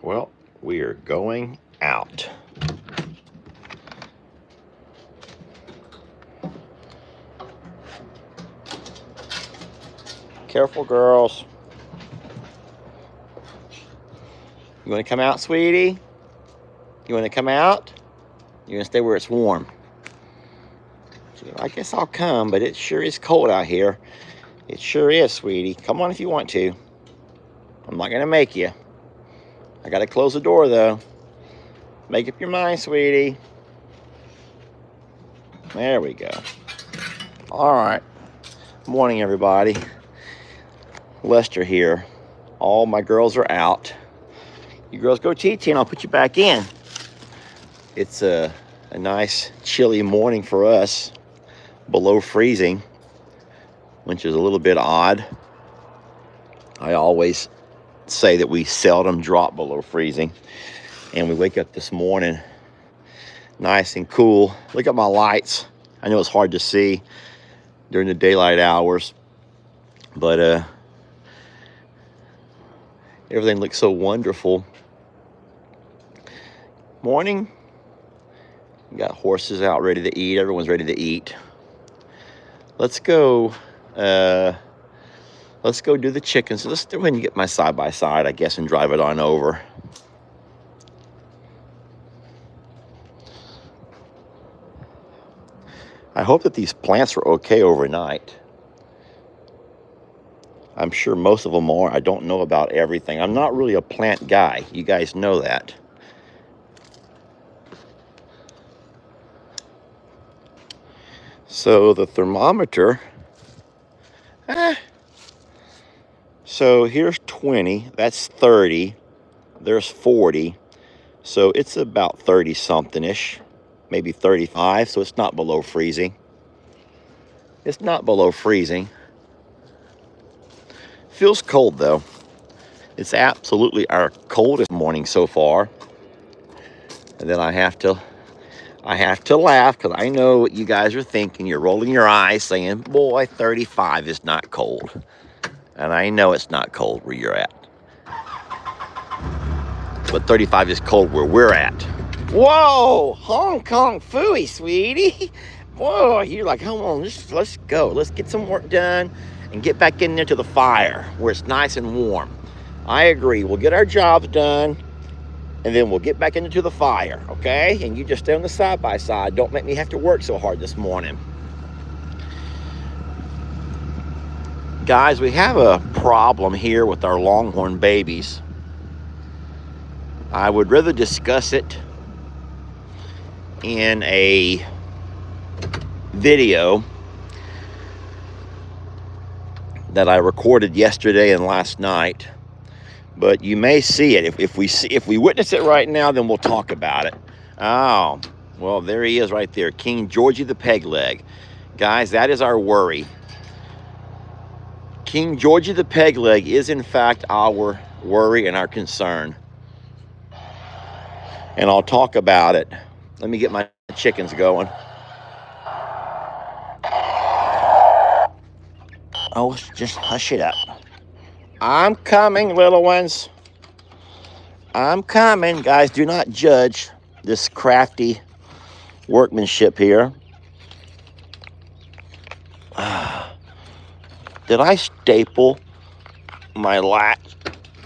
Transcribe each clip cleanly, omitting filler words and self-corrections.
Well, we are going out. Careful, girls. You want to come out, sweetie? You want to come out? You're going to stay where it's warm. I guess I'll come, but it sure is cold out here. It sure is, sweetie. Come on if you want to. I'm not going to make you. I got to close the door, though. Make up your mind, sweetie. There we go. All right. Morning, everybody. Lester here. All my girls are out. You girls go TT and I'll put you back in. It's a nice chilly morning for us. Below freezing, which is a little bit odd. I always say that we seldom drop below freezing. And we wake up this morning nice and cool. Look at my lights. I know it's hard to see during the daylight hours, but everything looks so wonderful. Morning. We got horses out ready to eat. Everyone's ready to eat. Let's go do the chickens. Let's go ahead and get my side-by-side, I guess, and drive it on over. I hope that these plants are okay overnight. I'm sure most of them are. I don't know about everything. I'm not really a plant guy. You guys know that. So the thermometer, so here's 20, that's 30, there's 40, so it's about 30 something-ish, maybe 35, so it's not below freezing. It's not below freezing. Feels cold though. It's absolutely our coldest morning so far. And then I have to laugh because I know what you guys are thinking. You're rolling your eyes saying, boy, 35 is not cold. And I know it's not cold where you're at. But 35 is cold where we're at. Whoa, Hong Kong Phooey, sweetie. Whoa, you're like, come on, let's go. Let's get some work done and get back in there to the fire where it's nice and warm. I agree. We'll get our jobs done. And then we'll get back into the fire, okay? And you just stay on the side-by-side. Don't make me have to work so hard this morning. Guys, we have a problem here with our longhorn babies. I would rather discuss it in a video that I recorded yesterday and last night. But you may see it. If we witness it right now, then we'll talk about it. Oh, well, there he is right there. King Georgie the Peg Leg. Guys, that is our worry. King Georgie the Peg Leg is, in fact, our worry and our concern. And I'll talk about it. Let me get my chickens going. Oh, just hush it up. I'm coming, little ones. I'm coming. Guys, do not judge this crafty workmanship here. Did I staple my latch?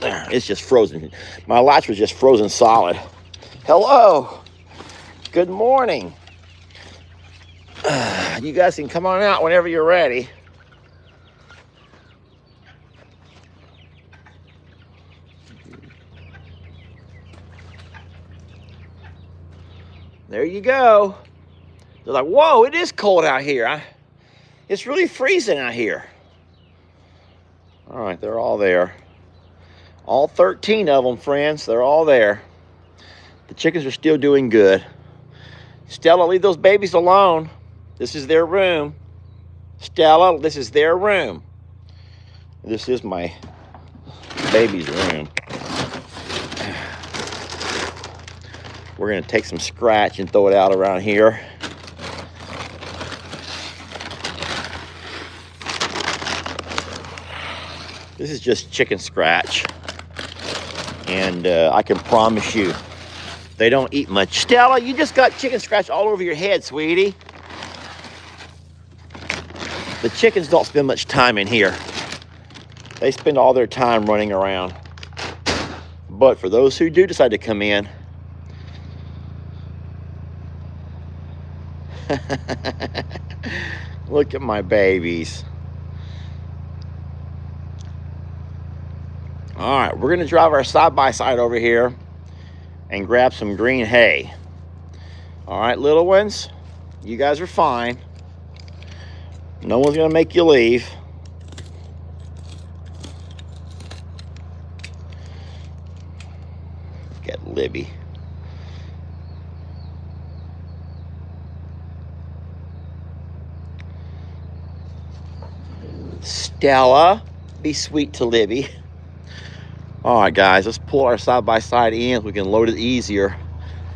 There, it's just frozen. My latch was just frozen solid. Hello. Good morning. You guys can come on out whenever you're ready. There you go. They're like, whoa, it is cold out here. It's really freezing out here. All right, they're all there. All 13 of them, friends. They're all there. The chickens are still doing good. Stella, leave those babies alone. This is their room. Stella, this is their room. This is my baby's room. We're going to take some scratch and throw it out around here. This is just chicken scratch. And And I can promise you, they don't eat much. Stella, you just got chicken scratch all over your head, sweetie. The chickens don't spend much time in here. They spend all their time running around. But for those who do decide to come in, look at my babies. All right, we're gonna drive our side-by-side over here and grab some green hay. All right, little ones, you guys are fine. No one's gonna make you leave. Get Libby. Stella, be sweet to Libby. All right, guys, let's pull our side-by-side in so we can load it easier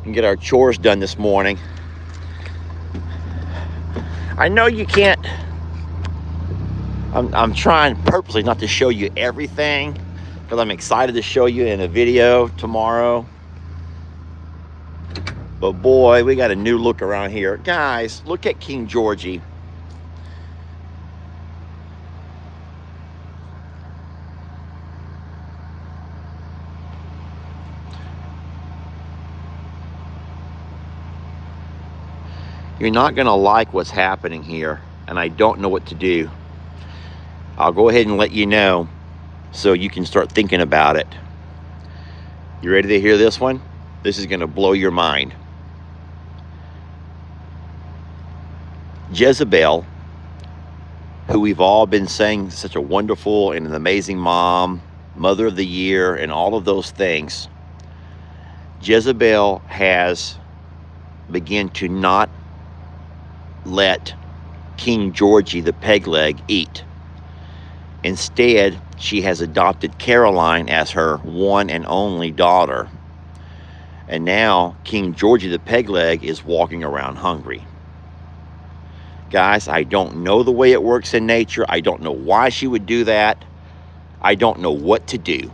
and get our chores done this morning. I know you can't, I'm trying purposely not to show you everything because I'm excited to show you in a video tomorrow. But boy, we got a new look around here. Guys, look at King Georgie. You're not gonna like what's happening here, and I don't know what to do. I'll go ahead and let you know so you can start thinking about it. You ready to hear this one? This is gonna blow your mind. Jezebel, who we've all been saying is such a wonderful and an amazing mom, mother of the year, and all of those things, Jezebel has begun to not let King Georgie the peg leg eat. Instead, she has adopted Caroline as her one and only daughter. And now King Georgie the peg leg is walking around hungry. Guys, I don't know the way it works in nature. I don't know why she would do that. I don't know what to do.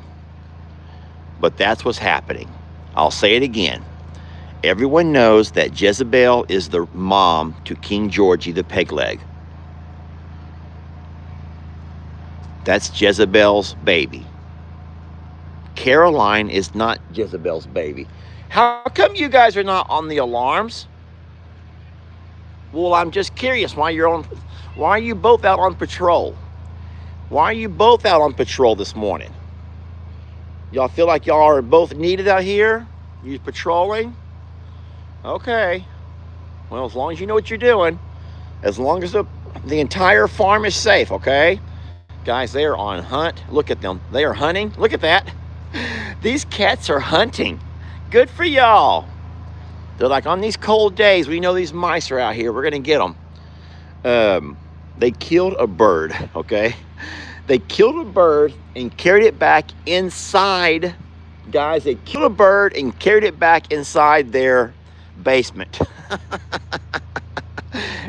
But that's what's happening. I'll say it again. Everyone knows that Jezebel is the mom to King Georgie the peg leg. That's Jezebel's baby. Caroline is not Jezebel's baby. How come you guys are not on the alarms? Well, I'm just curious why are you both out on patrol? Why are you both out on patrol this morning? Y'all feel like y'all are both needed out here? You patrolling? Okay. Well, as long as you know what you're doing, as long as the entire farm is safe, okay? Guys, they are on hunt. Look at them. They are hunting. Look at that. These cats are hunting. Good for y'all. They're like, on these cold days, we know these mice are out here. We're going to get them. They killed a bird, okay? They killed a bird and carried it back inside. Guys, they killed a bird and carried it back inside their basement.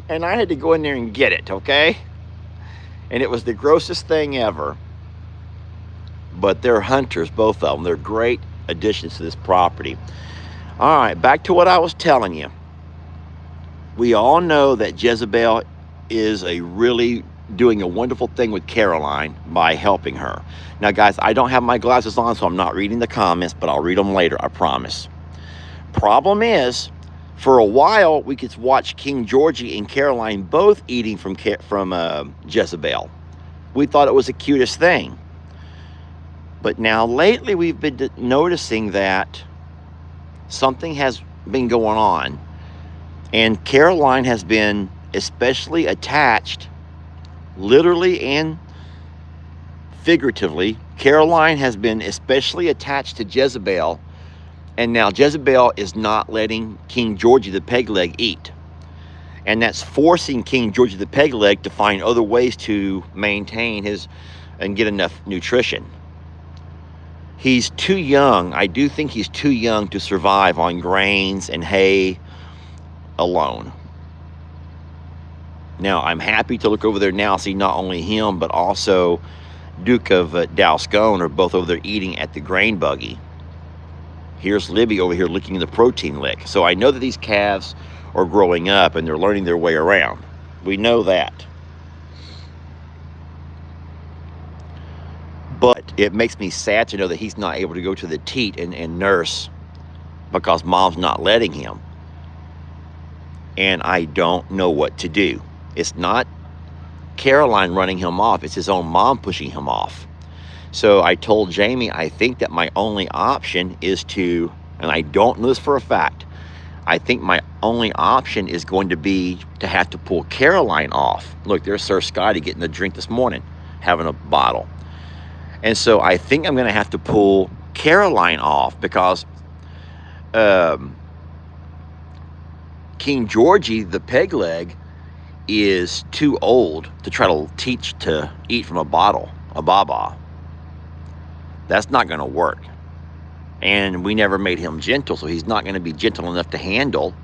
And I had to go in there and get it, okay? And it was the grossest thing ever. But they're hunters, both of them. They're great additions to this property. All right, back to what I was telling you. We all know that Jezebel is really doing a wonderful thing with Caroline by helping her. Now, guys, I don't have my glasses on, so I'm not reading the comments, but I'll read them later, I promise. Problem is, for a while, we could watch King Georgie and Caroline both eating from Jezebel. We thought it was the cutest thing. But now, lately, we've been noticing that something has been going on. And Caroline has been especially attached, literally and figuratively. Caroline has been especially attached to Jezebel. And now Jezebel is not letting King Georgie the peg leg eat. And that's forcing King Georgie the peg leg to find other ways to maintain his and get enough nutrition. He's too young. I do think he's too young to survive on grains and hay alone. Now, I'm happy to look over there now, see not only him, but also Duke of Dalscone are both over there eating at the grain buggy. Here's Libby over here licking the protein lick. So I know that these calves are growing up and they're learning their way around. We know that. But it makes me sad to know that he's not able to go to the teat and nurse because mom's not letting him. And I don't know what to do. It's not Caroline running him off. It's his own mom pushing him off. So I told Jamie, I think that my only option is to, and I don't know this for a fact, I think my only option is going to be to have to pull Caroline off. Look, there's Sir Scotty getting a drink this morning, having a bottle. And so I think I'm going to have to pull Caroline off because King Georgie, the peg leg, is too old to try to teach to eat from a bottle, a baba. That's not going to work. And we never made him gentle, so he's not going to be gentle enough to handle.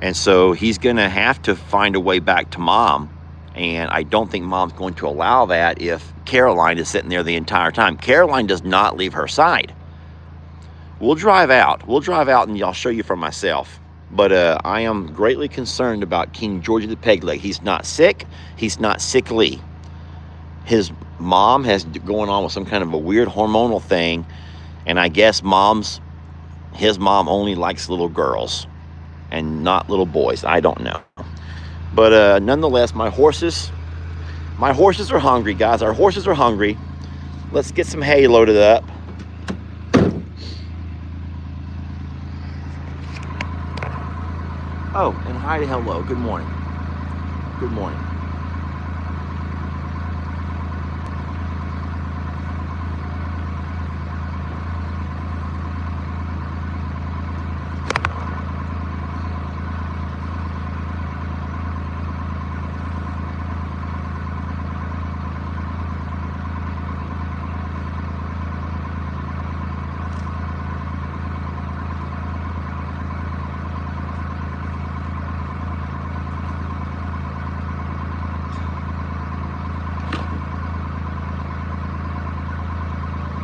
And so he's going to have to find a way back to mom. And I don't think mom's going to allow that if Caroline is sitting there the entire time. Caroline does not leave her side. We'll drive out. We'll drive out and I'll show you for myself. But I am greatly concerned about King Georgie the peg leg. He's not sick. He's not sickly. His mom has going on with some kind of a weird hormonal thing. And I guess his mom only likes little girls and not little boys. I don't know. But nonetheless, my horses are hungry, guys. Our horses are hungry. Let's get some hay loaded up. Oh, and hi to hello. Good morning. Good morning.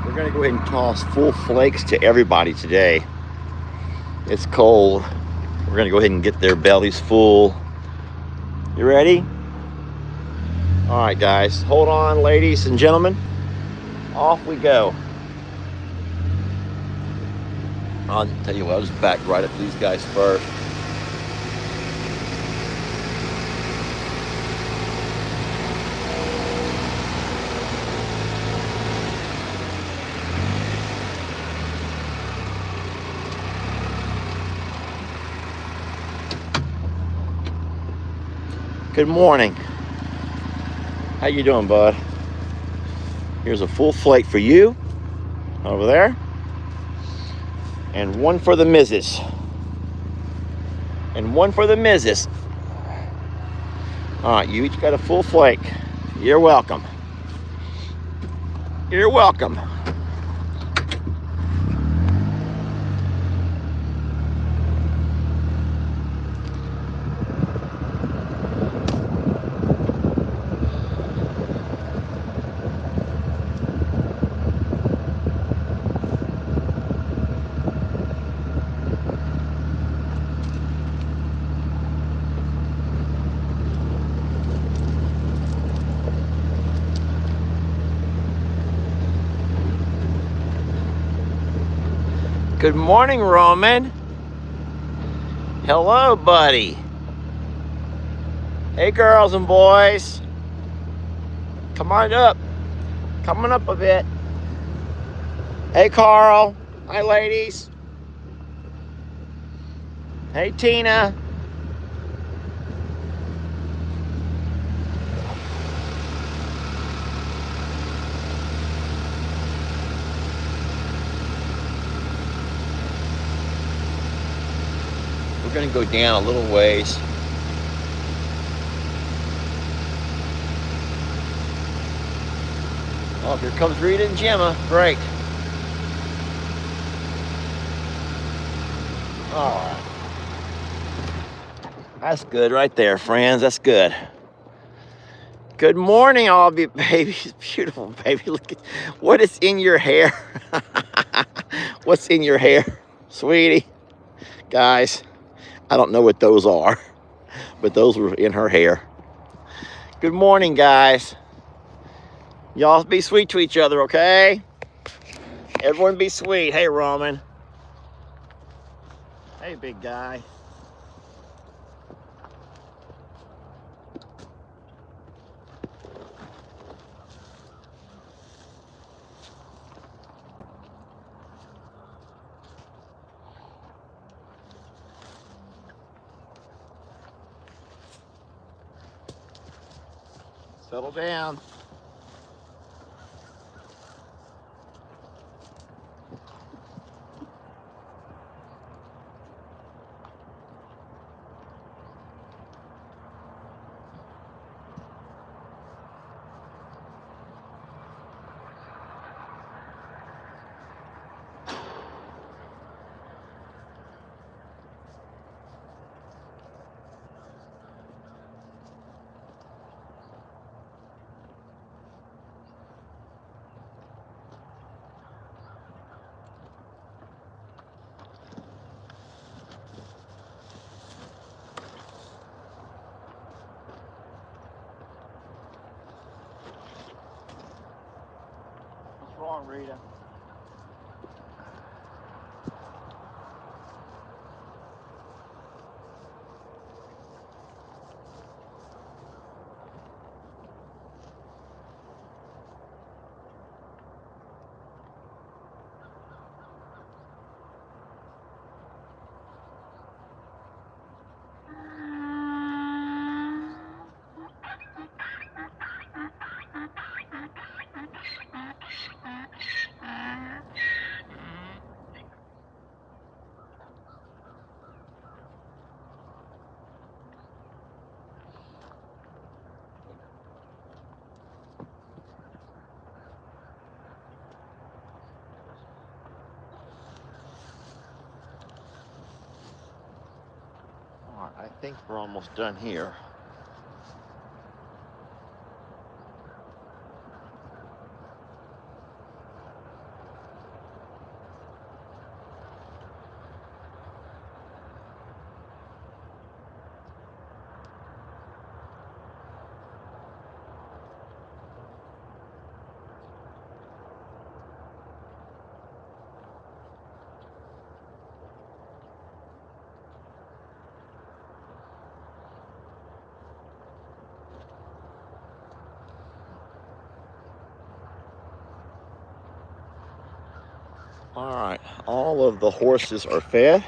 We're going to go ahead and toss full flakes to everybody today. It's cold. We're going to go ahead and get their bellies full. You ready? All right, guys. Hold on, ladies and gentlemen. Off we go. I'll tell you what, I'll just back right up to these guys first. Good morning. How you doing, bud? Here's a full flake for you over there. And one for the missus. And one for the missus. All right, you each got a full flake. You're welcome. You're welcome. Good morning, Roman. Hello, buddy. Hey, girls and boys. Come on up. Coming up a bit. Hey, Carl. Hi, ladies. Hey, Tina. We're going to go down a little ways. Oh, here comes Rita and Gemma. Great. All right. That's good right there, friends. That's good. Good morning, all of you babies. Beautiful baby. Look at what is in your hair. What's in your hair, sweetie? Guys, I don't know what those are, but those were in her hair. Good morning, guys. Y'all be sweet to each other, okay? Everyone be sweet. Hey, Roman. Hey, big guy. Settle down. What's wrong, Rita? All right, I think we're almost done here. All right, all of the horses are fed.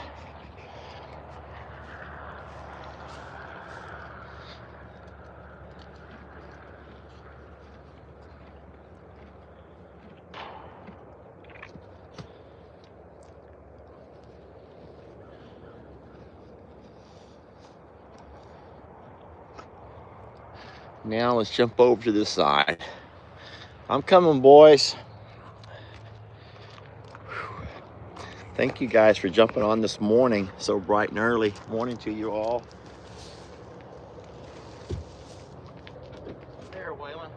Now let's jump over to this side. I'm coming, boys. Thank you guys for jumping on this morning, so bright and early. Morning to you all. There, Waylon.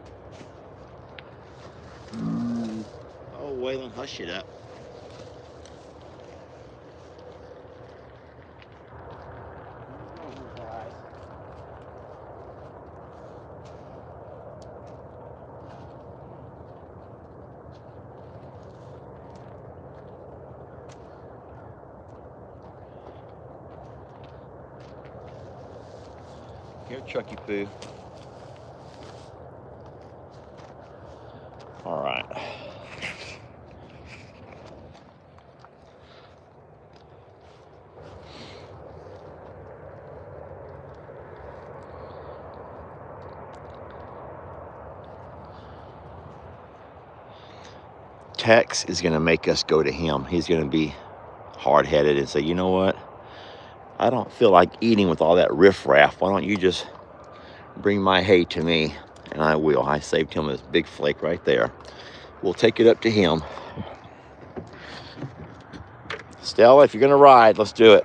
Oh, Waylon, hush it up. Here, Chucky Poo. All right. Tex is going to make us go to him. He's going to be hard-headed and say, you know what? I don't feel like eating with all that riffraff. Why don't you just bring my hay to me? And I will. I saved him this big flake right there. We'll take it up to him. Stella, if you're going to ride, let's do it.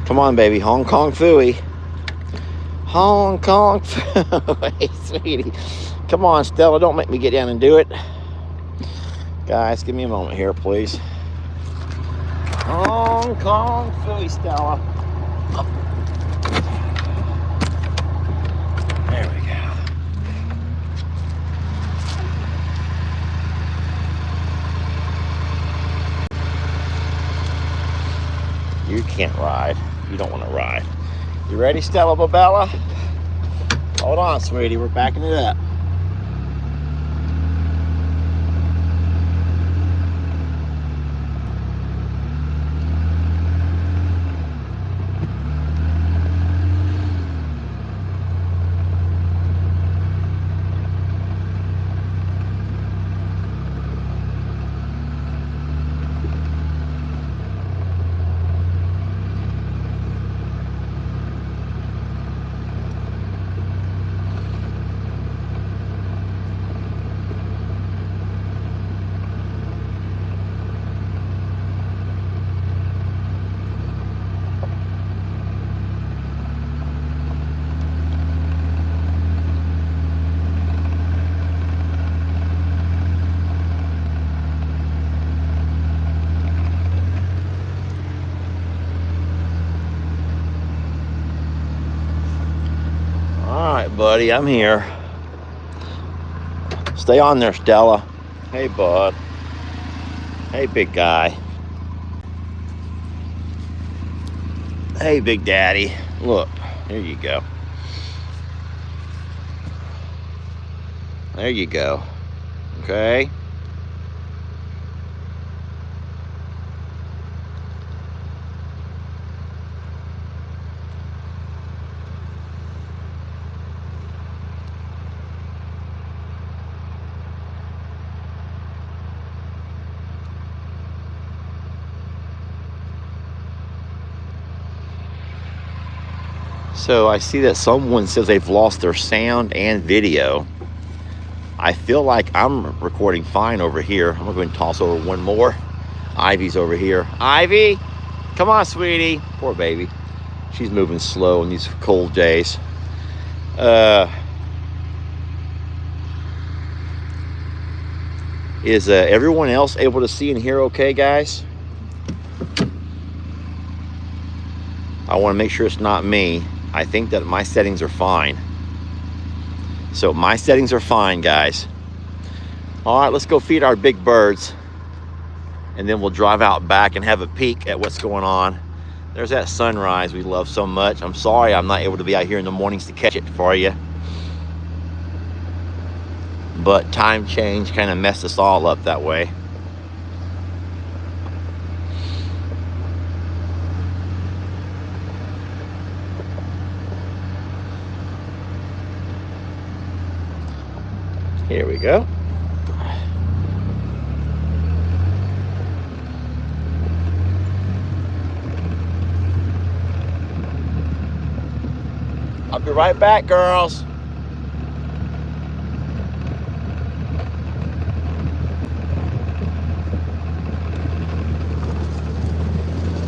Come on, baby. Hong Kong Phooey. Hong Kong. Hey, sweetie. Come on, Stella. Don't make me get down and do it. Guys, give me a moment here, please. Hong Kong Philly, Stella. Up. There we go. You can't ride. You don't want to ride. You ready, Stella Babella? Hold on, sweetie. We're backing it up. All right, buddy, I'm here. Stay on there, Stella. Hey, bud. Hey, big guy. Hey, big daddy. Look, here you go. There you go. Okay. So I see that someone says they've lost their sound and video. I feel like I'm recording fine over here. I'm gonna go and toss over one more. Ivy's over here. Ivy, come on, sweetie. Poor baby. She's moving slow in these cold days. Is everyone else able to see and hear okay, guys? I want to make sure it's not me. I think that my settings are fine. So my settings are fine, guys. All right, let's go feed our big birds. And then we'll drive out back and have a peek at what's going on. There's that sunrise we love so much. I'm sorry I'm not able to be out here in the mornings to catch it for you. But time change kind of messed us all up that way. Here we go. I'll be right back, girls.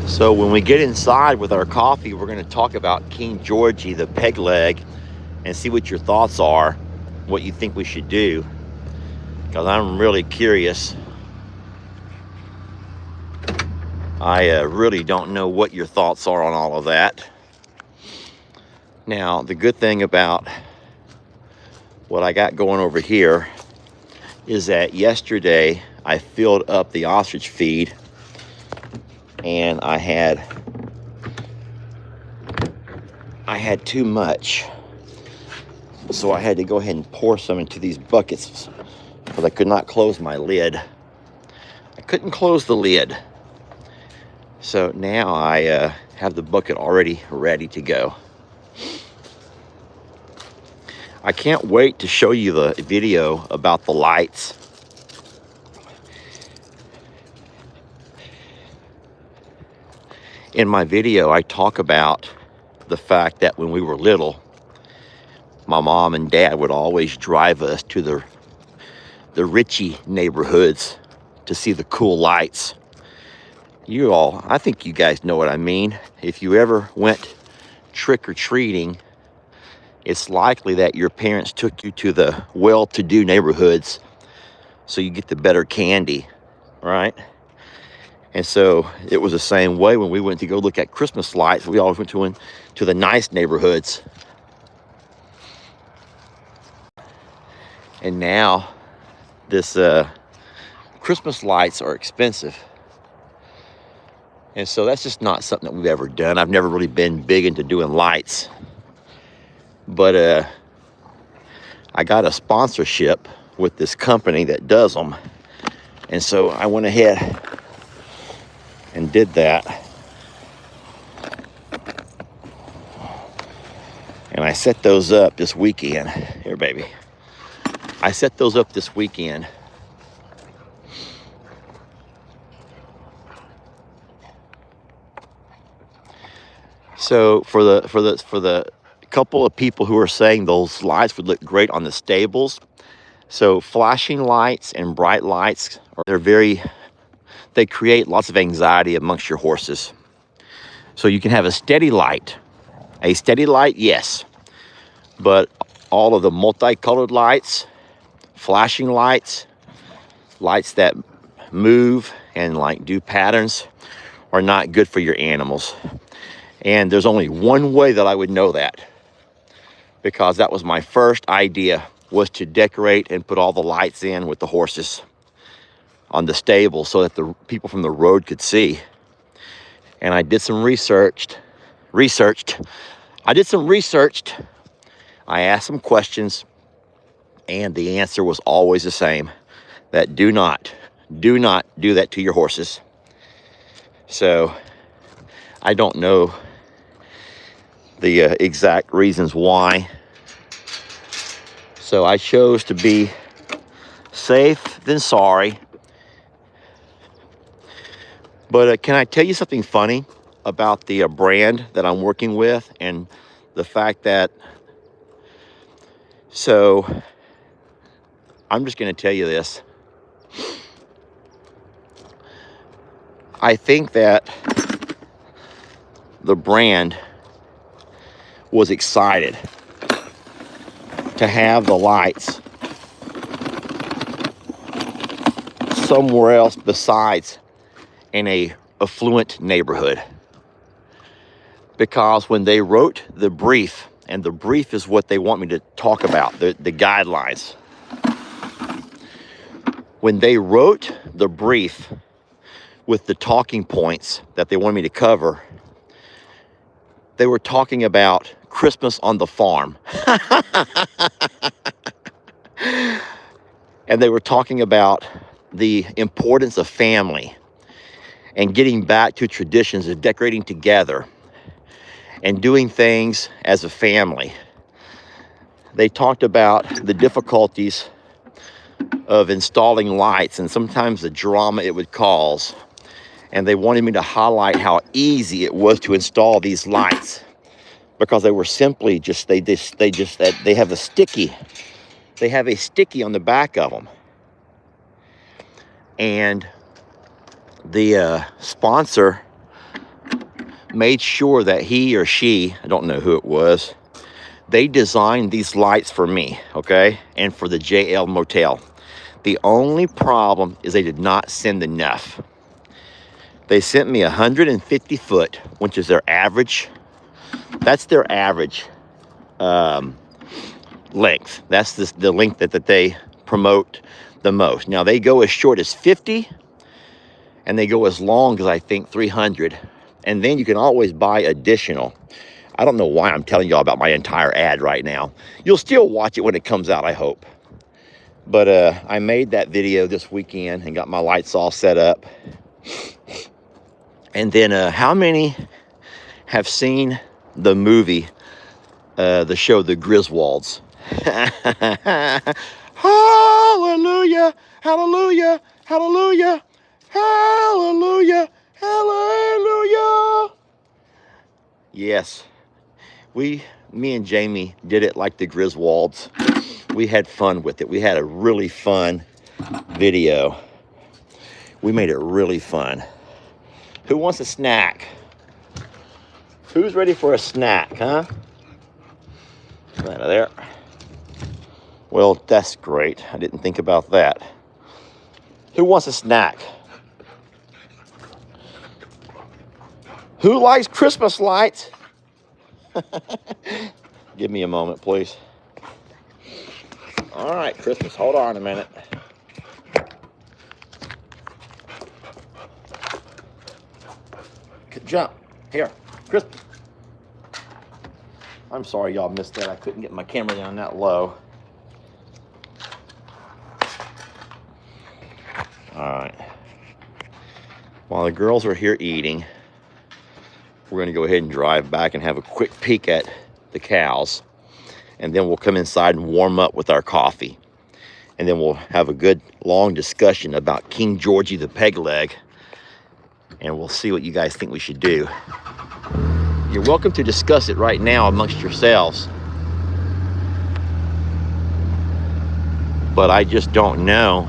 So when we get inside with our coffee, we're going to talk about King Georgie, the peg leg, and see what your thoughts are, what you think we should do, because I'm really curious. I really don't know what your thoughts are on all of that. Now, the good thing about what I got going over here is that yesterday I filled up the ostrich feed, and I had too much. So I had to go ahead and pour some into these buckets because I could not close my lid. I couldn't close the lid. So now I have the bucket already ready to go. I can't wait to show you the video about the lights. In my video, I talk about the fact that when we were little, my mom and dad would always drive us to the Ritchie neighborhoods to see the cool lights. You all, I think you guys know what I mean. If you ever went trick-or-treating it's likely that your parents took you to the well-to-do neighborhoods so you get the better candy, right? And so it was the same way when we went to go look at Christmas lights. We always went to the nice neighborhoods. And now this Christmas lights are expensive. And so that's just not something that we've ever done. I've never really been big into doing lights. But I got a sponsorship with this company that does them. And so I went ahead and did that. And I set those up this weekend. Here, baby. I set those up this weekend. So for the couple of people who are saying those lights would look great on the stables, so flashing lights and bright lights, they create lots of anxiety amongst your horses. So you can have a steady light, yes, but all of the multicolored lights, flashing lights, lights that move and like do patterns are not good for your animals. And there's only one way that I would know that, because that was my first idea, was to decorate and put all the lights in with the horses on the stable so that the people from the road could see. And I did some research. I asked some questions, and the answer was always the same, that do not do that to your horses. So I don't know the exact reasons why. So I chose to be safe than sorry. But can I tell you something funny about the brand that I'm working with, and the fact that, so I'm just going to tell you this. I think that the brand was excited to have the lights somewhere else besides in a affluent neighborhood. Because when they wrote the brief, and the brief is what they want me to talk about, the guidelines. When they wrote the brief with the talking points that they wanted me to cover, they were talking about Christmas on the farm. And they were talking about the importance of family and getting back to traditions of decorating together and doing things as a family. They talked about the difficulties of installing lights and sometimes the drama it would cause. And they wanted me to highlight how easy it was to install these lights, because they were simply they have a sticky on the back of them. And the sponsor made sure that he or she, I don't know who it was, they designed these lights for me, okay, and for the JL Motel. The only problem is they did not send enough. They sent me 150 foot, which is their average. That's their average length. That's the length that they promote the most. Now they go as short as 50, and they go as long as I think 300. And then you can always buy additional. I don't know why I'm telling y'all about my entire ad right now. You'll still watch it when it comes out, I hope. But I made that video this weekend and got my lights all set up. And then how many have seen the movie, the show, The Griswolds? Hallelujah, hallelujah, hallelujah, hallelujah, hallelujah. Yes, me and Jamie did it like the Griswolds. We had fun with it. We had a really fun video. We made it really fun. Who wants a snack? Who's ready for a snack, huh? Get out of there. Well, that's great. I didn't think about that. Who wants a snack? Who likes Christmas lights? Give me a moment, please. All right, Christmas, hold on a minute. Jump. Here, Christmas. I'm sorry y'all missed that. I couldn't get my camera down that low. All right. While the girls are here eating, we're going to go ahead and drive back and have a quick peek at the cows. And then we'll come inside and warm up with our coffee. And then we'll have a good long discussion about King Georgie the peg leg. And we'll see what you guys think we should do. You're welcome to discuss it right now amongst yourselves. But I just don't know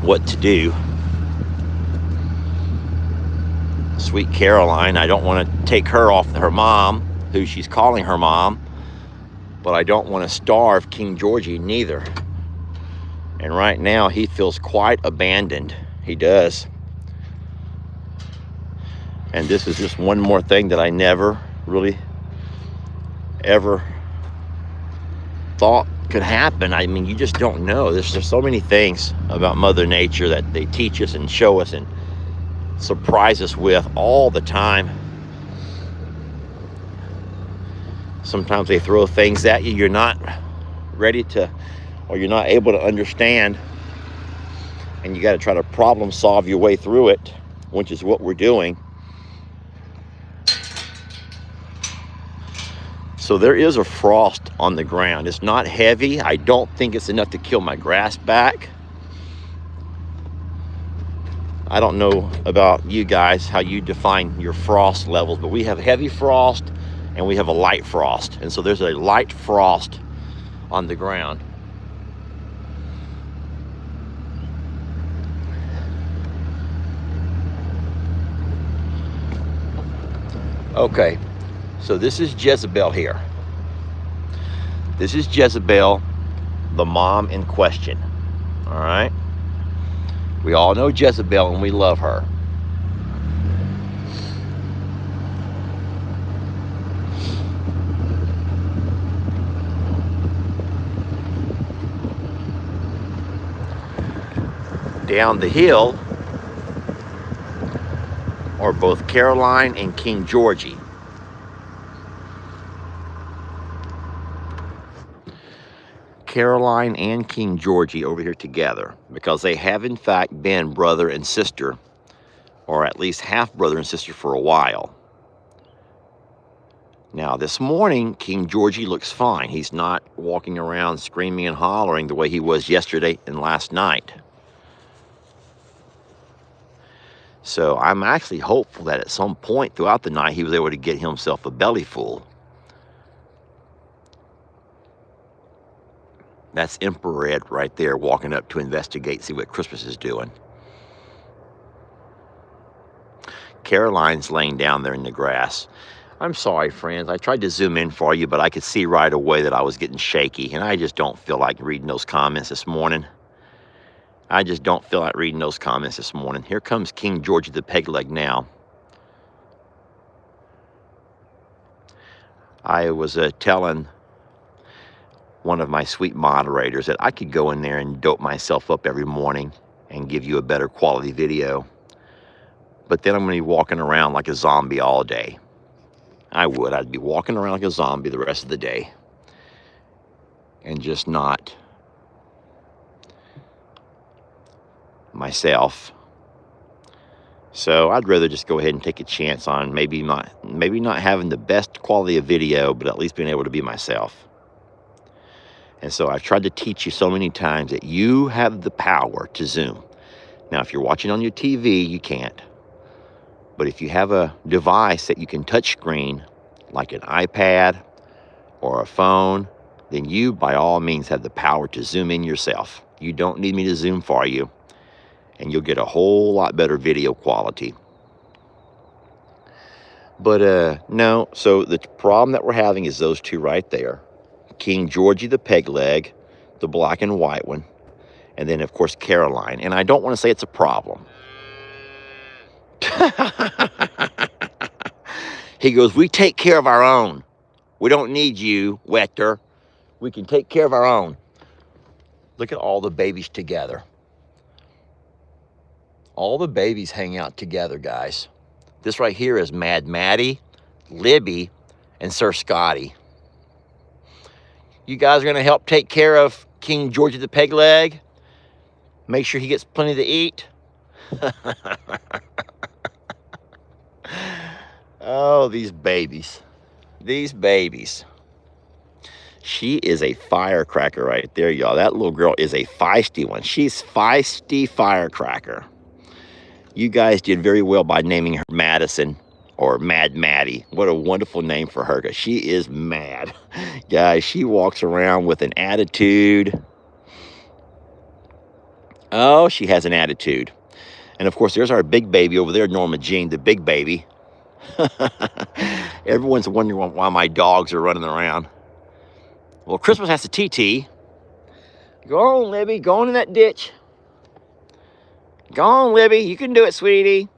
what to do. Sweet Caroline, I don't want to take her off her mom, who she's calling her mom, but I don't want to starve King Georgie neither. And right now he feels quite abandoned. He does. And this is just one more thing that I never really ever thought could happen. I mean, you just don't know. There's so many things about Mother Nature that they teach us and show us and surprise us with all the time. Sometimes they throw things at you you're not ready to, or you're not able to understand, and you got to try to problem solve your way through it, which is what we're doing. So there is a frost on the ground. It's not heavy. I don't think it's enough to kill my grass back. I don't know about you guys, how you define your frost levels, but we have heavy frost and we have a light frost. And so there's a light frost on the ground. Okay, so this is Jezebel here. This is Jezebel, the mom in question. All right? We all know Jezebel and we love her. Down the hill are both Caroline and King Georgie. Caroline and King Georgie over here together because they have in fact been brother and sister, or at least half brother and sister for a while. Now this morning, King Georgie looks fine. He's not walking around screaming and hollering the way he was yesterday and last night. So I'm actually hopeful that at some point throughout the night, he was able to get himself a belly full. That's Emperor Ed right there walking up to investigate, see what Christmas is doing. Caroline's laying down there in the grass. I'm sorry, friends. I tried to zoom in for you, but I could see right away that I was getting shaky, and I just don't feel like reading those comments this morning. I just don't feel like reading those comments this morning. Here comes King Georgie the peg leg now. I was telling one of my sweet moderators that I could go in there and dope myself up every morning and give you a better quality video. But then I'm going to be walking around like a zombie all day. I would. I'd be walking around like a zombie the rest of the day. And just not myself. So I'd rather just go ahead and take a chance on maybe not having the best quality of video, but at least being able to be myself. And so I've tried to teach you so many times that you have the power to zoom. Now, if you're watching on your TV, you can't. But if you have a device that you can touch screen, like an iPad or a phone, then you, by all means, have the power to zoom in yourself. You don't need me to zoom for you, and you'll get a whole lot better video quality. But no, so the problem that we're having is those two right there. King Georgie the peg leg, the black and white one, and then of course Caroline. And I don't want to say it's a problem. He goes, we take care of our own. We don't need you, Wechter. We can take care of our own. Look at all the babies together. All the babies hang out together, guys. This right here is Mad Maddie, Libby, and Sir Scotty. You guys are going to help take care of King Georgie the peg leg. Make sure he gets plenty to eat. Oh, these babies. These babies. She is a firecracker right there, y'all. That little girl is a feisty one. She's feisty firecracker. You guys did very well by naming her Madison or Mad Maddie. What a wonderful name for her, because she is mad. Guys, she walks around with an attitude. Oh, she has an attitude. And of course, there's our big baby over there, Norma Jean, the big baby. Everyone's wondering why my dogs are running around. Well, Christmas has a TT. Go on, Libby. Go on in that ditch. Go on, Libby. You can do it, sweetie.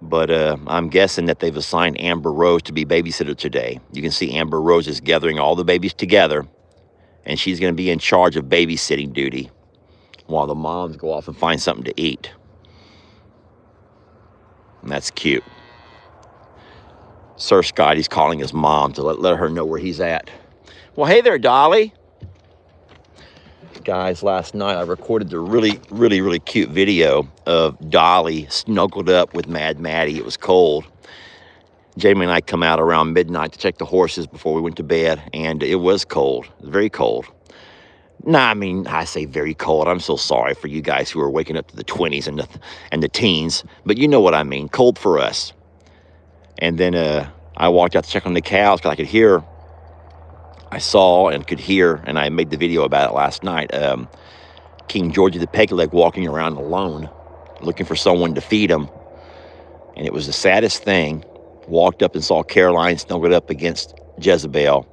But I'm guessing that they've assigned Amber Rose to be babysitter today. You can see Amber Rose is gathering all the babies together, and she's going to be in charge of babysitting duty while the moms go off and find something to eat. And that's cute. Sir Scotty's calling his mom to let her know where he's at. Well, hey there, Dolly. Guys, last night I recorded the really cute video of Dolly snuggled up with Mad Maddie. It was cold. Jamie and I come out around midnight to check the horses before we went to bed, and it was cold. It was very cold. Nah, I mean, I say very cold. I'm so sorry for you guys who are waking up to the 20s and the teens, but you know what I mean. Cold for us. And then I walked out to check on the cows because I saw and could hear, and I made the video about it last night, King Georgie the peg leg walking around alone, looking for someone to feed him. And it was the saddest thing. Walked up and saw Caroline snuggled up against Jezebel,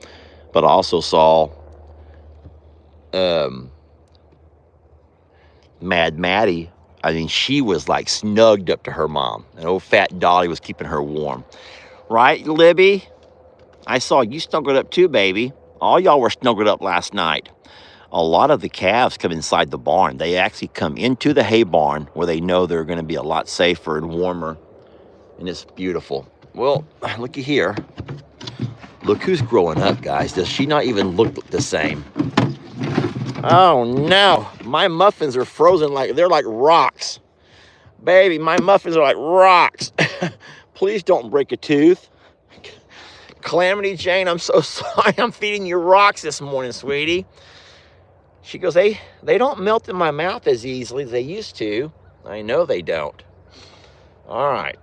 but I also saw Mad Maddie. I mean, she was like snugged up to her mom. And old fat Dolly was keeping her warm. Right, Libby? I saw you snuggled up too, baby. All y'all were snuggled up last night. A lot of the calves come inside the barn. They actually come into the hay barn where they know they're going to be a lot safer and warmer. And it's beautiful. Well, looky here. Look who's growing up, guys. Does she not even look the same? Oh, no. My muffins are frozen they're like rocks. Baby, my muffins are like rocks. Please don't break a tooth. Calamity Jane, I'm so sorry. I'm feeding you rocks this morning, sweetie. She goes, they don't melt in my mouth as easily as they used to. I know they don't. All right.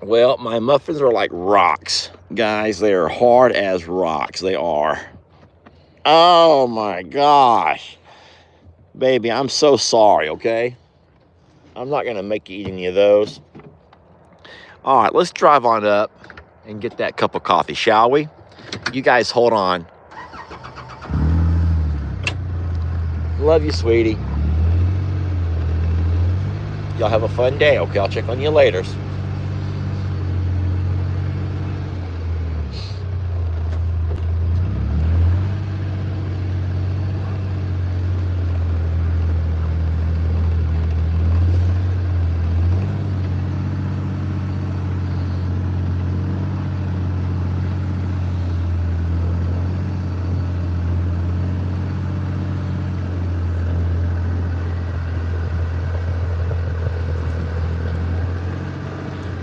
Well, my muffins are like rocks. Guys, they are hard as rocks. They are. Oh, my gosh. Baby, I'm so sorry, okay? I'm not going to make you eat any of those. All right, let's drive on up and get that cup of coffee, shall we? You guys hold on. Love you, sweetie. Y'all have a fun day, okay? I'll check on you later.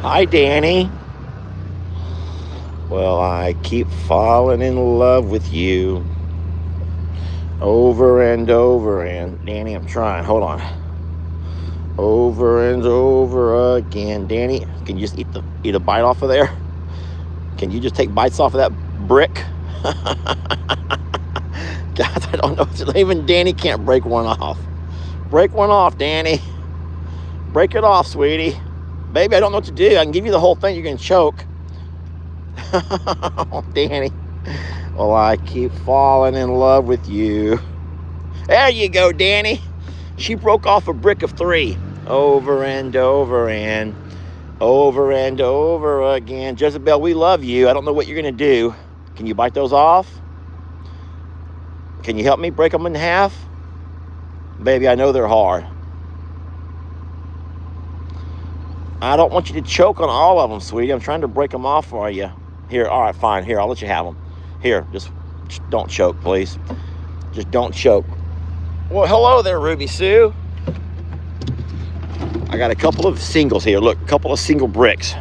Hi, Danny. Well, I keep falling in love with you over and over. And Danny, I'm trying. Hold on. Over and over again. Danny, can you just eat a bite off of there? Can you just take bites off of that brick? God, I don't know. Even Danny can't break one off. Break one off, Danny. Break it off, sweetie. Baby, I don't know what to do. I can give you the whole thing. You're going to choke. Oh, Danny. Well, I keep falling in love with you. There you go, Danny. She broke off a brick of 3. Over and over and over and over again. Jezebel, we love you. I don't know what you're going to do. Can you bite those off? Can you help me break them in half? Baby, I know they're hard. I don't want you to choke on all of them, sweetie. I'm trying to break them off for you. Here, all right, fine. Here, I'll let you have them. Here, just don't choke, please. Just don't choke. Well, hello there, Ruby Sue. I got a couple of singles here. Look, a couple of single bricks.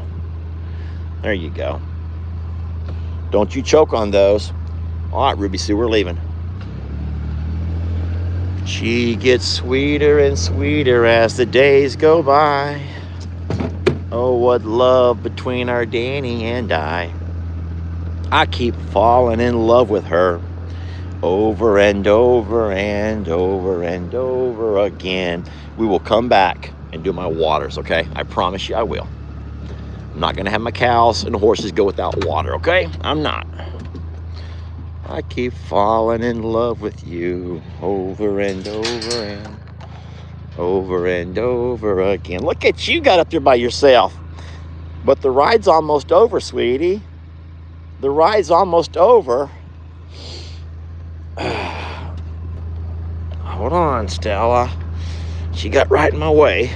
There you go. Don't you choke on those. All right, Ruby Sue, we're leaving. She gets sweeter and sweeter as the days go by. Oh, what love between our Danny and I. I keep falling in love with her. Over and over and over and over again. We will come back and do my waters, okay? I promise you I will. I'm not gonna have my cows and horses go without water, okay? I'm not. I keep falling in love with you over and over and over and over again. Look at you, got up there by yourself. But the ride's almost over, sweetie. The ride's almost over. Hold on, Stella. She got right in my way.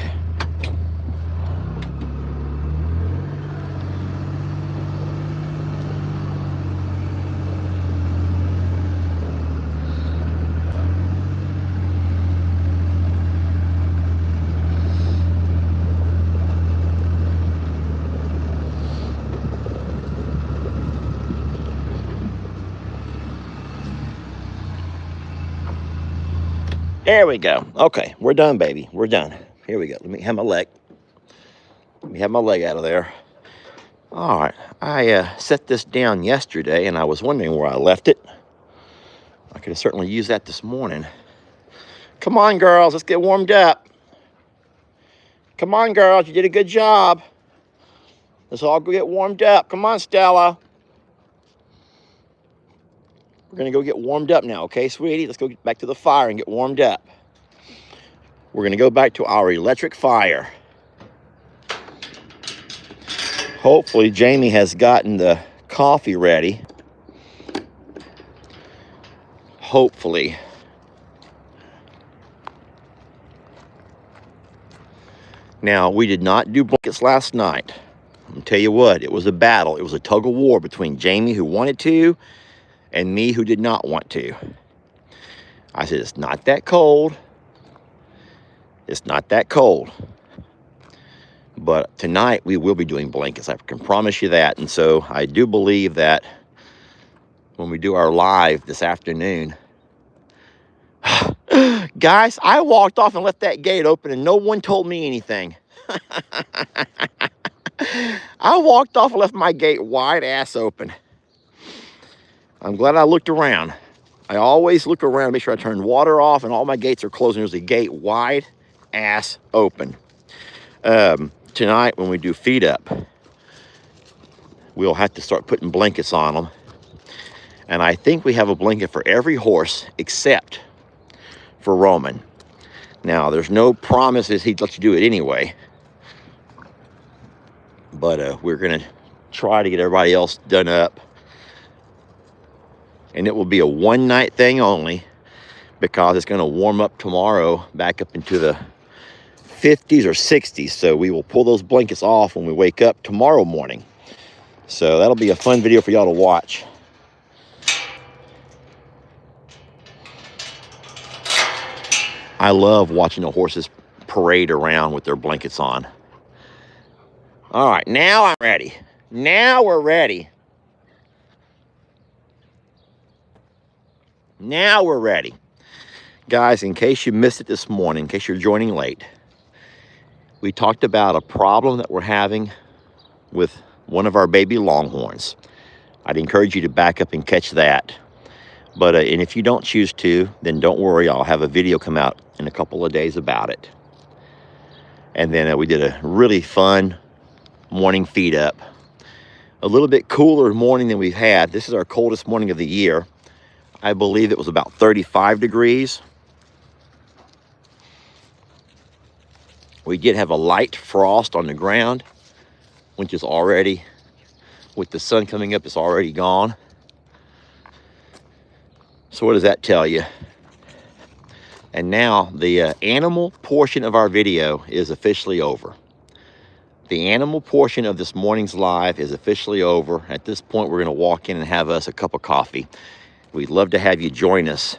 There we go. Okay, we're done, baby. We're done. Here we go. Let me have my leg. Let me have my leg out of there. All right. I set this down yesterday, and I was wondering where I left it. I could have certainly used that this morning. Come on, girls. Let's get warmed up. Come on, girls. You did a good job. Let's all go get warmed up. Come on, Stella. We're going to go get warmed up now, okay, sweetie? Let's go get back to the fire and get warmed up. We're going to go back to our electric fire. Hopefully, Jamie has gotten the coffee ready. Hopefully. Now, we did not do blankets last night. I'll tell you what, it was a battle. It was a tug of war between Jamie, who wanted to, and me, who did not want to. I said, it's not that cold. It's not that cold. But tonight, we will be doing blankets. I can promise you that. And so I do believe that when we do our live this afternoon, guys, I walked off and left that gate open and no one told me anything. I walked off and left my gate wide ass open. I'm glad I looked around. I always look around, make sure I turn water off and all my gates are closed. There's a gate wide ass open. Tonight when we do feed up, we'll have to start putting blankets on them. And I think we have a blanket for every horse except for Roman. Now, there's no promises he'd let you do it anyway. But we're going to try to get everybody else done up. And it will be a one-night thing only because it's going to warm up tomorrow back up into the 50s or 60s. So we will pull those blankets off when we wake up tomorrow morning. So that'll be a fun video for y'all to watch. I love watching the horses parade around with their blankets on. All right, now I'm ready. Now we're ready. Now we're ready. Guys, in case you missed it this morning, in case you're joining late, we talked about a problem that we're having with one of our baby longhorns. I'd encourage you to back up and catch that. But and if you don't choose to, then don't worry. I'll have a video come out in a couple of days about it. And then we did a really fun morning feed up. A little bit cooler morning than we've had. This is our coldest morning of the year. I believe it was about 35 degrees. We did have a light frost on the ground, which is already, with the sun coming up, it's already gone. So what does that tell you? And now the animal portion of our video is officially over. The animal portion of this morning's live is officially over. At this point, we're gonna walk in and have us a cup of coffee. We'd love to have you join us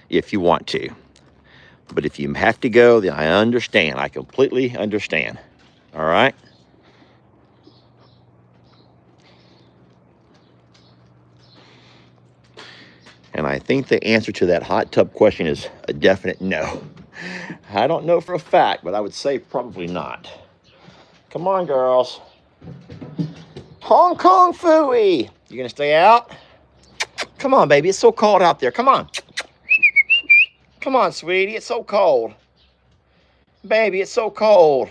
if you want to. But if you have to go, then I understand. I completely understand. All right? And I think the answer to that hot tub question is a definite no. I don't know for a fact, but I would say probably not. Come on, girls. Hong Kong Phooey. You gonna stay out? Come on, baby. It's so cold out there. Come on. Come on, sweetie. It's so cold. Baby, it's so cold.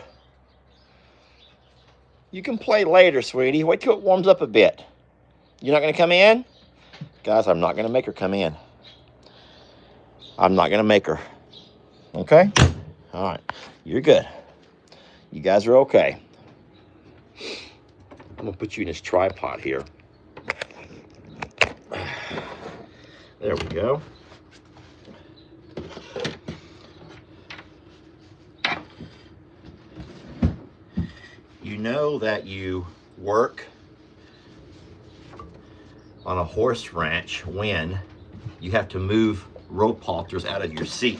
You can play later, sweetie. Wait till it warms up a bit. You're not gonna come in? Guys, I'm not gonna make her come in. I'm not gonna make her. Okay? All right. You're good. You guys are okay. I'm gonna put you in this tripod here. There we go. You know that you work on a horse ranch when you have to move rope halters out of your seat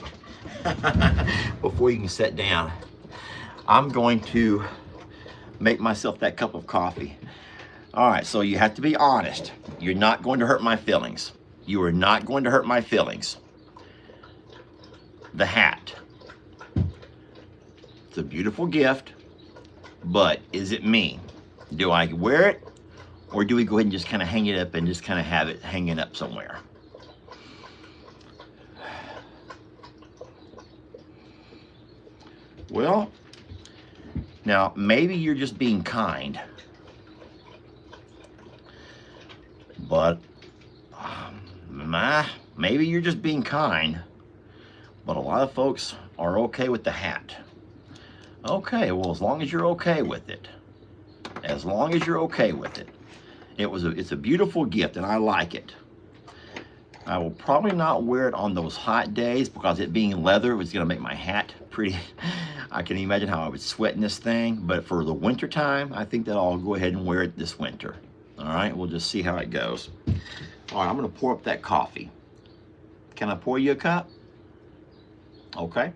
before you can sit down. I'm going to make myself that cup of coffee. All right, so you have to be honest. You're not going to hurt my feelings. You are not going to hurt my feelings. The hat. It's a beautiful gift, but is it me? Do I wear it? Or do we go ahead and just kind of hang it up and just kind of have it hanging up somewhere? Well, now maybe you're just being kind. But maybe you're just being kind. But a lot of folks are okay with the hat. Okay, well, as long as you're okay with it. As long as you're okay with it. It's a beautiful gift and I like it. I will probably not wear it on those hot days because it being leather was gonna make my hat pretty, I can imagine how I would sweat in this thing, but for the winter time, I think that I'll go ahead and wear it this winter. All right, we'll just see how it goes. All right, I'm gonna pour up that coffee. Can I pour you a cup? Okay.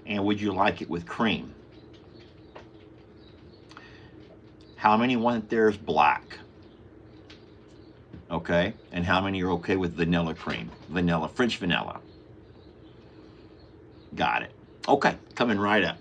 And would you like it with cream? How many want theirs black? Okay, and how many are okay with vanilla cream? Vanilla, French vanilla. Got it. Okay, coming right up.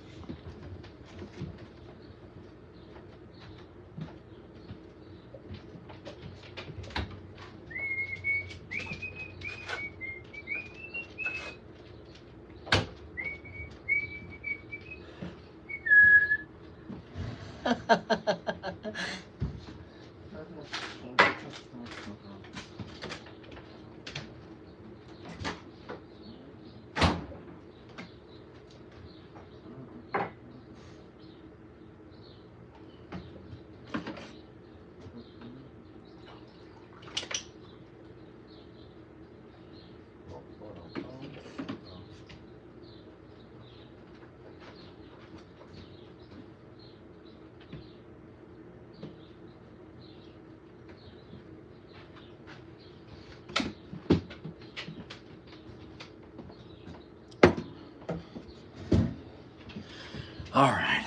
All right.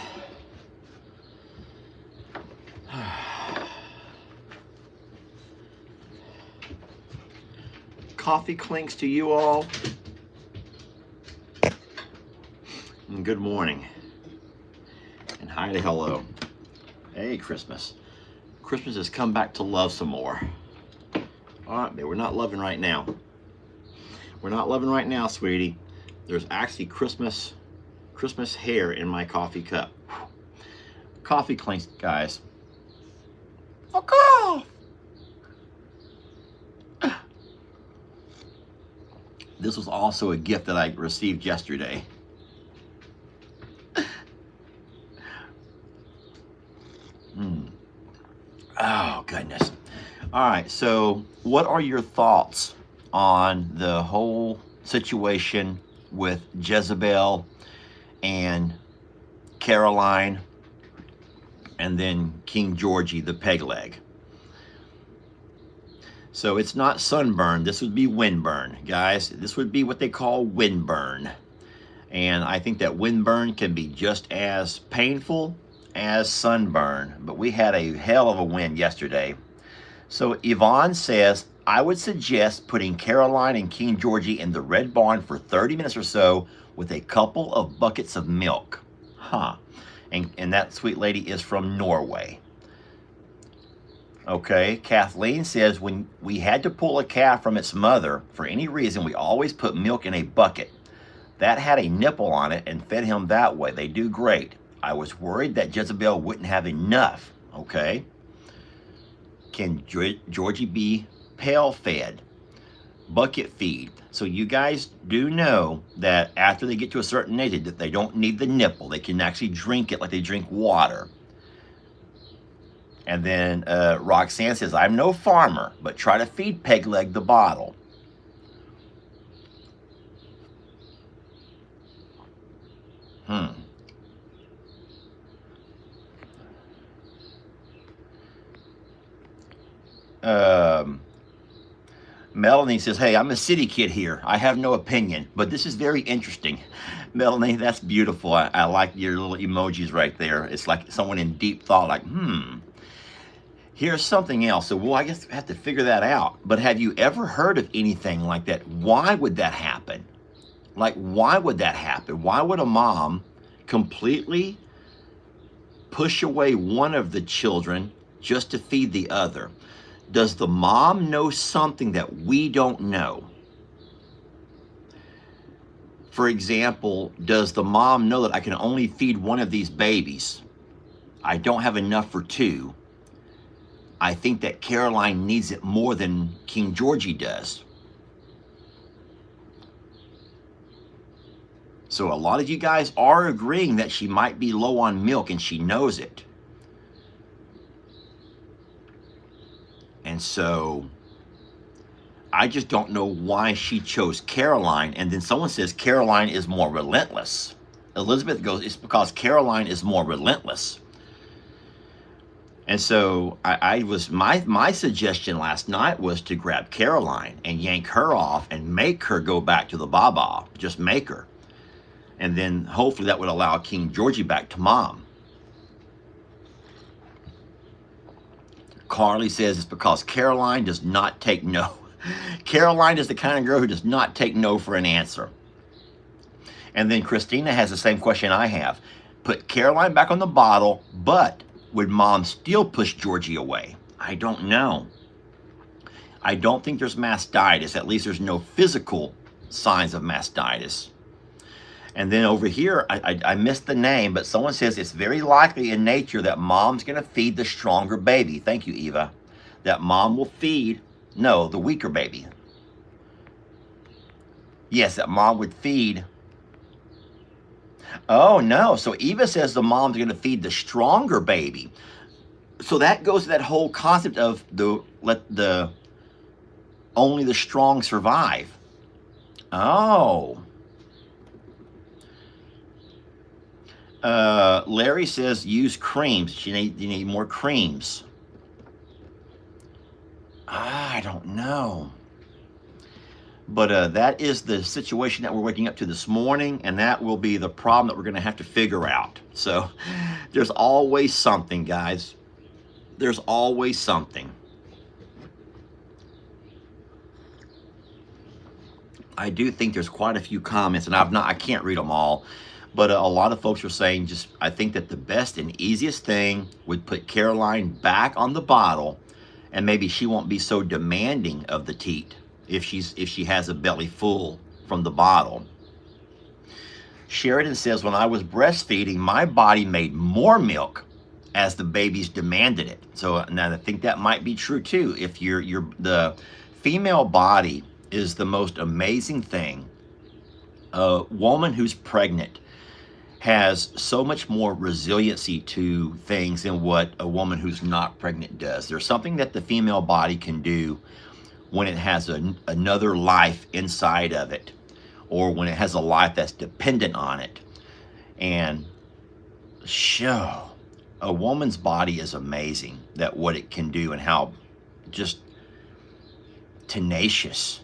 Coffee clinks to you all. And good morning. And hi to hello. Hey, Christmas. Christmas has come back to love some more. All right, babe, we're not loving right now. We're not loving right now, sweetie. There's actually Christmas Christmas hair in my coffee cup. Coffee clinks, guys. Okay. This was also a gift that I received yesterday. Oh, goodness. All right, so what are your thoughts on the whole situation with Jezebel and Caroline and then King Georgie, the peg leg? So it's not sunburn. This would be windburn, guys. This would be what they call windburn. And I think that windburn can be just as painful as sunburn. But we had a hell of a wind yesterday. So Yvonne says, I would suggest putting Caroline and King Georgie in the red barn for 30 minutes or so with a couple of buckets of milk. Huh. And that sweet lady is from Norway. Okay, Kathleen says, when we had to pull a calf from its mother, for any reason, we always put milk in a bucket. That had a nipple on it and fed him that way. They do great. I was worried that Jezebel wouldn't have enough. Okay. Can Georgie be pail fed? Bucket feed. So you guys do know that after they get to a certain age, that they don't need the nipple. They can actually drink it like they drink water. And then Roxanne says, I'm no farmer, but try to feed peg leg the bottle. Melanie says, hey, I'm a city kid here. I have no opinion, but this is very interesting. Melanie, that's beautiful. I like your little emojis right there. It's like someone in deep thought, like, Here's something else. So we'll, I guess, have to figure that out. But have you ever heard of anything like that? Why would that happen? Like, why would that happen? Why would a mom completely push away one of the children just to feed the other? Does the mom know something that we don't know? For example, does the mom know that I can only feed one of these babies? I don't have enough for two. I think that Caroline needs it more than King Georgie does. So a lot of you guys are agreeing that she might be low on milk and she knows it. And so I just don't know why she chose Caroline. And then someone says Caroline is more relentless. Elizabeth goes, it's because Caroline is more relentless. And so my suggestion last night was to grab Caroline and yank her off and make her go back to the Baba. Just make her. And then hopefully that would allow King Georgie back to mom. Carly says it's because Caroline does not take no. Caroline is the kind of girl who does not take no for an answer. And then Christina has the same question I have. Put Caroline back on the bottle, but would mom still push Georgie away? I don't know. I don't think there's mastitis. At least there's no physical signs of mastitis. And then over here, I missed the name, but someone says it's very likely in nature that mom's going to feed the stronger baby. Thank you, Eva. That mom will feed, no, the weaker baby. Yes, that mom would feed. Oh, no. So Eva says the mom's going to feed the stronger baby. So that goes to that whole concept of only the strong survive. Oh. Larry says use creams. You need more creams. I don't know. But that is the situation that we're waking up to this morning, and that will be the problem that we're going to have to figure out. So there's always something, guys. There's always something. I do think there's quite a few comments, and I can't read them all. But a lot of folks are saying I think that the best and easiest thing would put Caroline back on the bottle, and maybe she won't be so demanding of the teat if she has a belly full from the bottle. Sheridan says, when I was breastfeeding, my body made more milk as the babies demanded it. So now I think that might be true too. If the female body is the most amazing thing. A woman who's pregnant has so much more resiliency to things than what a woman who's not pregnant does. There's something that the female body can do when it has another life inside of it, or when it has a life that's dependent on it. And a woman's body is amazing, that what it can do and how just tenacious.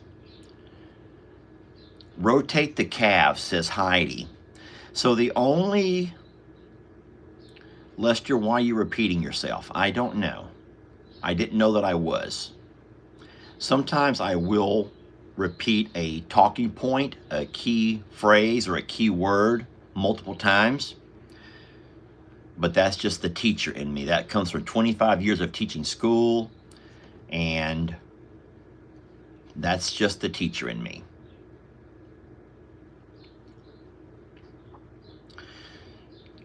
Rotate the calves, says Heidi. So the only, Lester, why are you repeating yourself? I don't know. I didn't know that I was. Sometimes I will repeat a talking point, a key phrase, or a key word multiple times. But that's just the teacher in me. That comes from 25 years of teaching school, and that's just the teacher in me.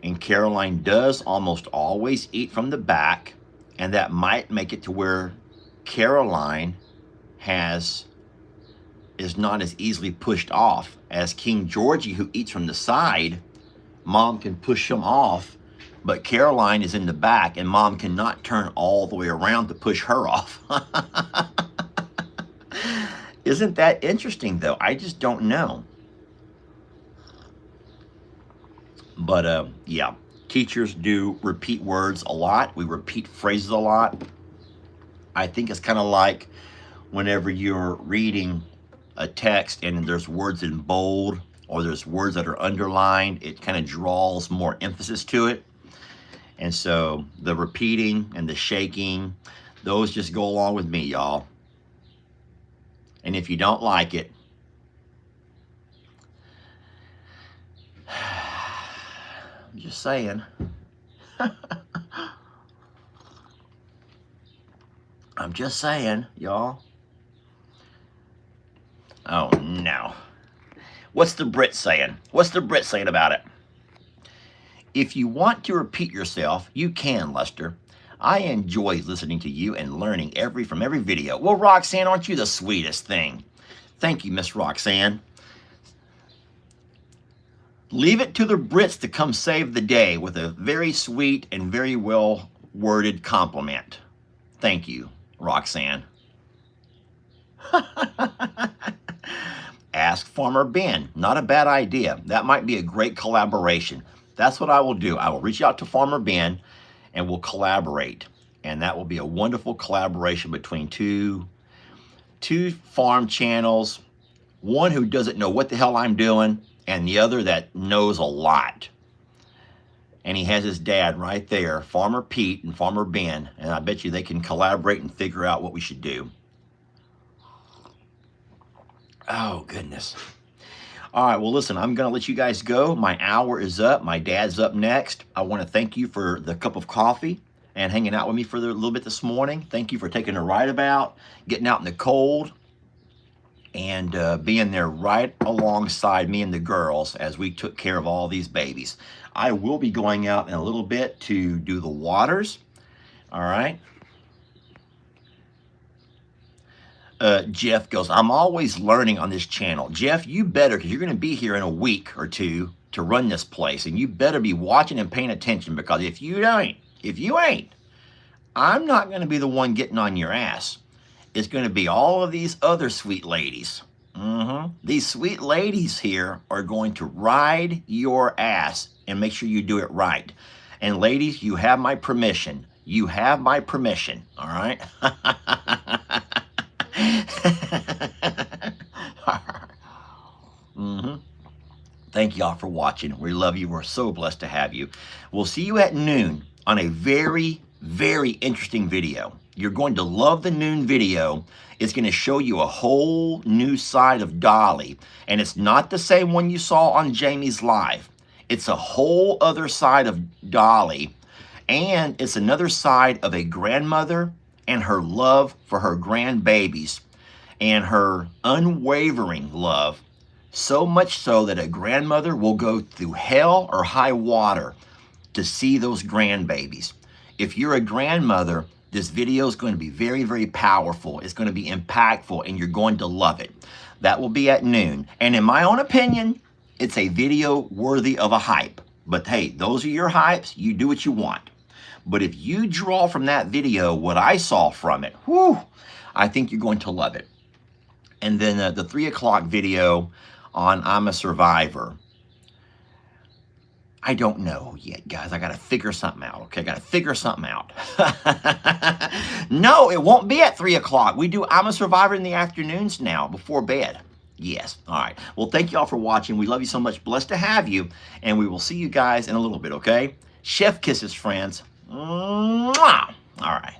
And Caroline does almost always eat from the back, and that might make it to where Caroline is not as easily pushed off as King Georgie, who eats from the side. Mom can push him off, but Caroline is in the back, and Mom cannot turn all the way around to push her off. Isn't that interesting, though? I just don't know. But yeah, teachers do repeat words a lot. We repeat phrases a lot. I think it's kind of like whenever you're reading a text and there's words in bold or there's words that are underlined, it kind of draws more emphasis to it. And so the repeating and the shaking, those just go along with me, y'all. And if you don't like it, I'm just saying. I'm just saying, y'all. Oh, no. What's the Brit saying? What's the Brit saying about it? If you want to repeat yourself, you can, Lester. I enjoy listening to you and learning from every video. Well, Roxanne, aren't you the sweetest thing? Thank you, Miss Roxanne. Leave it to the Brits to come save the day with a very sweet and very well-worded compliment. Thank you, Roxanne. Ask Farmer Ben. Not a bad idea. That might be a great collaboration. That's what I will do. I will reach out to Farmer Ben and we'll collaborate. And that will be a wonderful collaboration between two farm channels. One who doesn't know what the hell I'm doing, and the other that knows a lot. And he has his dad right there, Farmer Pete and Farmer Ben, and I bet you they can collaborate and figure out what we should do. Oh, goodness. All right, well, listen, I'm going to let you guys go. My hour is up. My dad's up next. I want to thank you for the cup of coffee and hanging out with me for a little bit this morning. Thank you for taking a ride about, getting out in the cold, and being there right alongside me and the girls as we took care of all these babies. I will be going out in a little bit to do the waters. All right. Jeff goes, I'm always learning on this channel. Jeff, you better, because you're going to be here in a week or two to run this place, and you better be watching and paying attention, because if you ain't, I'm not going to be the one getting on your ass. It's going to be all of these other sweet ladies. These sweet ladies here are going to ride your ass and make sure you do it right. And ladies, you have my permission. You have my permission, all right? Thank y'all for watching. We love you. We're so blessed to have you. We'll see you at noon on a very, very interesting video. You're going to love the noon video. It's going to show you a whole new side of Dolly. And it's not the same one you saw on Jamie's live. It's a whole other side of Dolly. And it's another side of a grandmother and her love for her grandbabies and her unwavering love So much so that a grandmother will go through hell or high water to see those grandbabies. If you're a grandmother, this video is going to be very, very powerful. It's going to be impactful, and you're going to love it. That will be at noon. And in my own opinion, it's a video worthy of a hype. But hey, those are your hypes. You do what you want. But if you draw from that video what I saw from it, whew, I think you're going to love it. And then the 3 o'clock video on I'm a Survivor. I don't know yet, guys. I got to figure something out, okay? I got to figure something out. No, it won't be at 3 o'clock. We do I'm a Survivor in the afternoons now, before bed. Yes. All right. Well, thank you all for watching. We love you so much. Blessed to have you. And we will see you guys in a little bit, okay? Chef kisses, friends. Mwah! All right.